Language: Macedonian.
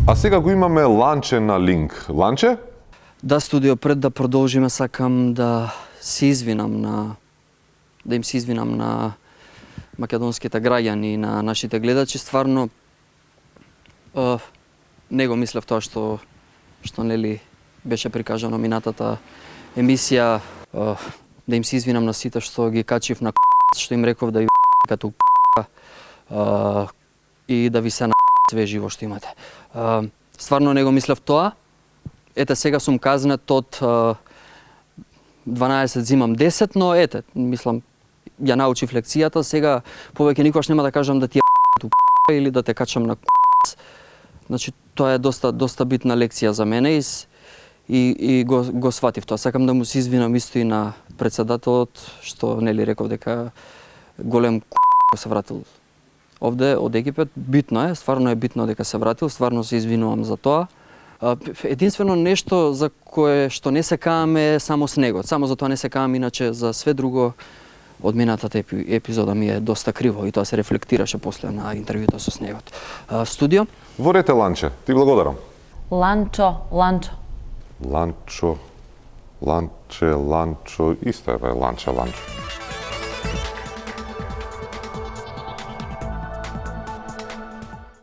А сега го имаме Ланче на линк. Ланче? Да, студио, пред да продолжиме, сакам да се извинам да им се извинам на македонските граѓани и на нашите гледачи. Стварно не го мислев тоа што нели беше прикажано минатата емисија, да им се извинам на сите што ги качив на што им реков да като и да ви се на све живо што имате. Стварно не го мислев тоа. Ете, сега сум казнет од 12 зимам 10, но ете, мислам, ја научив лекцијата, сега повеќе никош нема да кажам да ти или да те качам на Значи, тоа е доста битна лекција за мене и го сватив тоа. Сакам да му се извинам исто и на председателот, што нели реков дека голем се вратил овде од Египет. Битно е, стварно е битно дека се вратил, стварно се извинувам за тоа. Единствено нешто за кое што не се кааме само снегот, само за тоа не се каам, иначе за све друго од минатата епизода ми е доста криво и тоа се рефлектираше после на интервјуто со снегот. Студио? Во рете Ланче, ти благодарам. Ланчо. Ланчо, Ланче, Ланчо, исто е бе, Ланче.